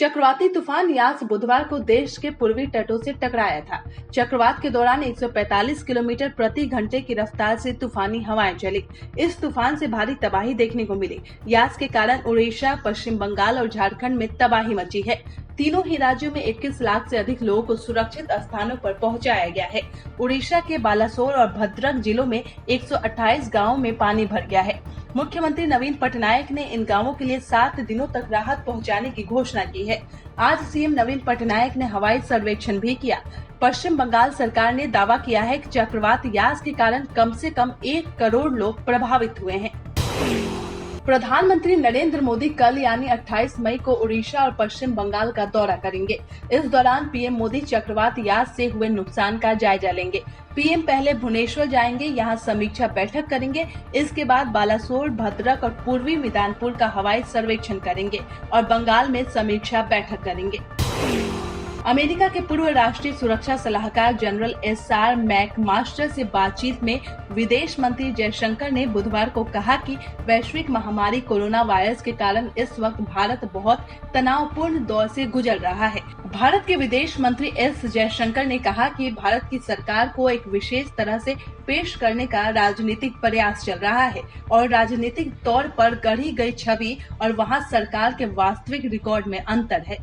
चक्रवाती तूफान यास बुधवार को देश के पूर्वी तटों से टकराया था। चक्रवात के दौरान 145 किलोमीटर प्रति घंटे की रफ्तार से तूफानी हवाएं चली। इस तूफान से भारी तबाही देखने को मिली। यास के कारण उड़ीसा, पश्चिम बंगाल और झारखंड में तबाही मची है। तीनों ही राज्यों में 21 लाख से अधिक लोगों को सुरक्षित स्थानों पर पहुंचाया गया है। उड़ीसा के बालासोर और भद्रक जिलों में 128 गांवों में पानी भर गया है। मुख्यमंत्री नवीन पटनायक ने इन गांवों के लिए 7 दिनों तक राहत पहुंचाने की घोषणा की है। आज सीएम नवीन पटनायक ने हवाई सर्वेक्षण भी किया। पश्चिम बंगाल सरकार ने दावा किया है कि चक्रवात यास के कारण कम से कम 1 करोड़ लोग प्रभावित हुए हैं। प्रधानमंत्री नरेंद्र मोदी कल यानी 28 मई को उड़ीसा और पश्चिम बंगाल का दौरा करेंगे। इस दौरान पीएम मोदी चक्रवात यास से हुए नुकसान का जायजा लेंगे। पीएम पहले भुवनेश्वर जाएंगे, यहां समीक्षा बैठक करेंगे। इसके बाद बालासोर, भद्रक और पूर्वी मिदनापुर का हवाई सर्वेक्षण करेंगे और बंगाल में समीक्षा बैठक करेंगे। अमेरिका के पूर्व राष्ट्रीय सुरक्षा सलाहकार जनरल SR मैकमास्टर से बातचीत में विदेश मंत्री जयशंकर ने बुधवार को कहा कि वैश्विक महामारी कोरोना वायरस के कारण इस वक्त भारत बहुत तनावपूर्ण दौर से गुजर रहा है। भारत के विदेश मंत्री S जयशंकर ने कहा कि भारत की सरकार को एक विशेष तरह से पेश करने का राजनीतिक प्रयास चल रहा है और राजनीतिक तौर पर गढ़ी गई छवि और वहां सरकार के वास्तविक रिकॉर्ड में अंतर है।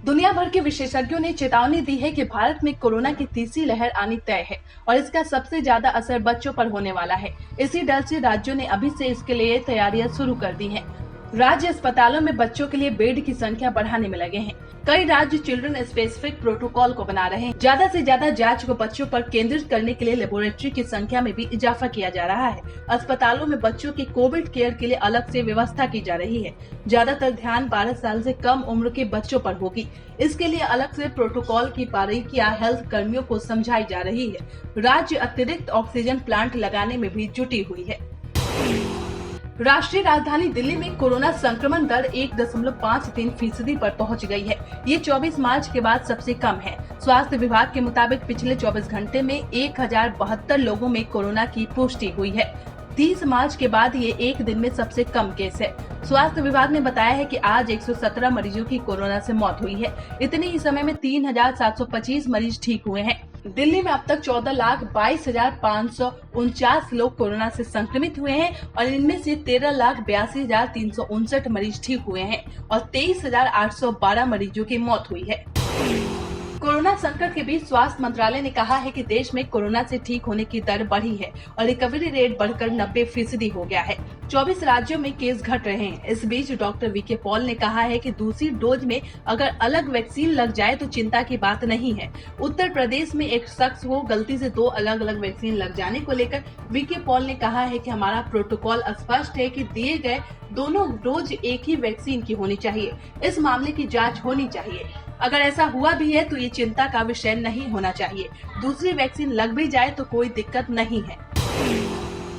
दुनिया भर के विशेषज्ञों ने चेतावनी दी है कि भारत में कोरोना की तीसरी लहर आनी तय है और इसका सबसे ज्यादा असर बच्चों पर होने वाला है। इसी डर से राज्यों ने अभी से इसके लिए तैयारियां शुरू कर दी हैं। राज्य अस्पतालों में बच्चों के लिए बेड की संख्या बढ़ाने में लगे हैं। कई राज्य चिल्ड्रन स्पेसिफिक प्रोटोकॉल को बना रहे हैं। ज्यादा से ज्यादा जांच को बच्चों पर केंद्रित करने के लिए लेबोरेटरी की संख्या में भी इजाफा किया जा रहा है। अस्पतालों में बच्चों की कोविड केयर के लिए अलग से व्यवस्था की जा रही है। ज्यादातर ध्यान 12 साल से कम उम्र के बच्चों पर होगी। इसके लिए अलग से प्रोटोकॉल की बारीकियां हेल्थ कर्मियों को समझाई जा रही है। राज्य अतिरिक्त ऑक्सीजन प्लांट लगाने में भी जुटी हुई है। राष्ट्रीय राजधानी दिल्ली में कोरोना संक्रमण दर 1.53% पर पहुंच गई है। ये 24 मार्च के बाद सबसे कम है। स्वास्थ्य विभाग के मुताबिक पिछले 24 घंटे में 1072 लोगों में कोरोना की पुष्टि हुई है। 30 मार्च के बाद ये एक दिन में सबसे कम केस है। स्वास्थ्य विभाग ने बताया है कि आज 117 मरीजों की कोरोना से मौत हुई है। इतने ही समय में 3725 मरीज ठीक हुए हैं। दिल्ली में अब तक 14,22,549 लोग कोरोना से संक्रमित हुए हैं और इनमें से 13,82,359 मरीज ठीक हुए हैं और 23,812 मरीजों की मौत हुई है। कोरोना संकट के बीच स्वास्थ्य मंत्रालय ने कहा है कि देश में कोरोना से ठीक होने की दर बढ़ी है और रिकवरी रेट बढ़कर 90% हो गया है। 24 राज्यों में केस घट रहे हैं। इस बीच डॉक्टर VK पॉल ने कहा है कि दूसरी डोज में अगर अलग वैक्सीन लग जाए तो चिंता की बात नहीं है। उत्तर प्रदेश में एक शख्स को गलती से 2 अलग अलग वैक्सीन लग जाने को लेकर VK पॉल ने कहा है कि हमारा प्रोटोकॉल स्पष्ट है कि दिए गए दोनों डोज एक ही वैक्सीन की होनी चाहिए। इस मामले की जाँच होनी चाहिए। अगर ऐसा हुआ भी है तो ये चिंता का विषय नहीं होना चाहिए। दूसरी वैक्सीन लग भी जाए तो कोई दिक्कत नहीं है।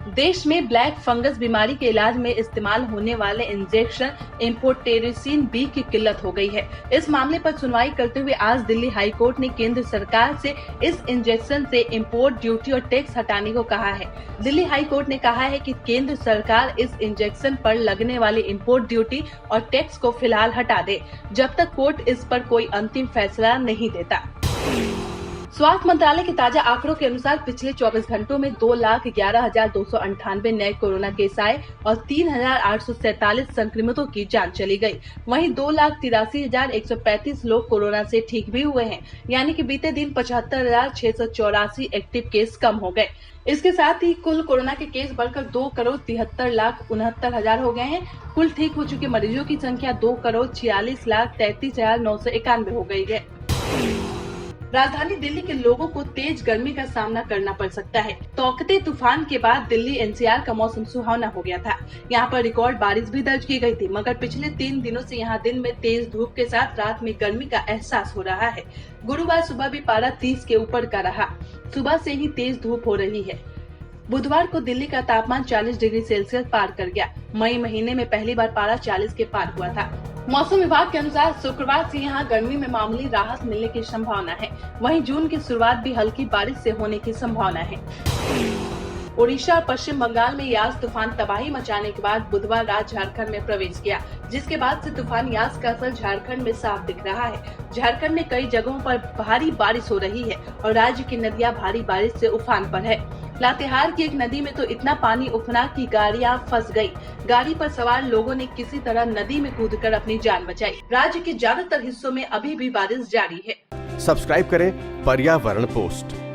देश में ब्लैक फंगस बीमारी के इलाज में इस्तेमाल होने वाले इंजेक्शन एम्फोटेरिसिन B की किल्लत हो गई है। इस मामले पर सुनवाई करते हुए आज दिल्ली हाई कोर्ट ने केंद्र सरकार से इस इंजेक्शन से इम्पोर्ट ड्यूटी और टैक्स हटाने को कहा है। दिल्ली हाई कोर्ट ने कहा है कि केंद्र सरकार इस इंजेक्शन पर लगने वाली इम्पोर्ट ड्यूटी और टैक्स को फिलहाल हटा दे, जब तक कोर्ट इस पर कोई अंतिम फैसला नहीं देता। स्वास्थ्य मंत्रालय के ताजा आंकड़ों के अनुसार पिछले 24 घंटों में 2,11,298 नए कोरोना केस आए और 3,847 संक्रमितों की जान चली गई। वहीं 2,83,135 लोग कोरोना से ठीक भी हुए हैं, यानी कि बीते दिन 75,684 एक्टिव केस कम हो गए। इसके साथ ही कुल कोरोना के केस बढ़कर 2,73,69,000 हो गए हैं। कुल ठीक हो चुके मरीजों की संख्या 2,46,33,991 हो गई है। राजधानी दिल्ली के लोगों को तेज गर्मी का सामना करना पड़ सकता है। तौकते तूफान के बाद दिल्ली NCR का मौसम सुहावना हो गया था। यहाँ पर रिकॉर्ड बारिश भी दर्ज की गई थी, मगर पिछले 3 दिनों से यहाँ दिन में तेज धूप के साथ रात में गर्मी का एहसास हो रहा है। गुरुवार सुबह भी पारा 30 के ऊपर का रहा। सुबह से ही तेज धूप हो रही है। बुधवार को दिल्ली का तापमान 40 डिग्री सेल्सियस पार कर गया। मई महीने में पहली बार पारा 40 के पार हुआ था। मौसम विभाग के अनुसार शुक्रवार से यहाँ गर्मी में मामूली राहत मिलने की संभावना है। वहीं जून की शुरुआत भी हल्की बारिश से होने की संभावना है। ओडिशा और पश्चिम बंगाल में यास तूफान तबाही मचाने के बाद बुधवार रात झारखंड में प्रवेश किया, जिसके बाद से तूफान यास का असर झारखंड में साफ दिख रहा है। झारखंड में कई जगहों पर भारी बारिश हो रही है और राज्य की नदियां भारी बारिश से उफान पर है। लातेहार की एक नदी में तो इतना पानी उफना कि गाड़ियां फंस गई। गाड़ी पर सवार लोगों ने किसी तरह नदी में कूदकर अपनी जान बचाई। राज्य के ज्यादातर हिस्सों में अभी भी बारिश जारी है। सब्सक्राइब करें पर्यावरण पोस्ट।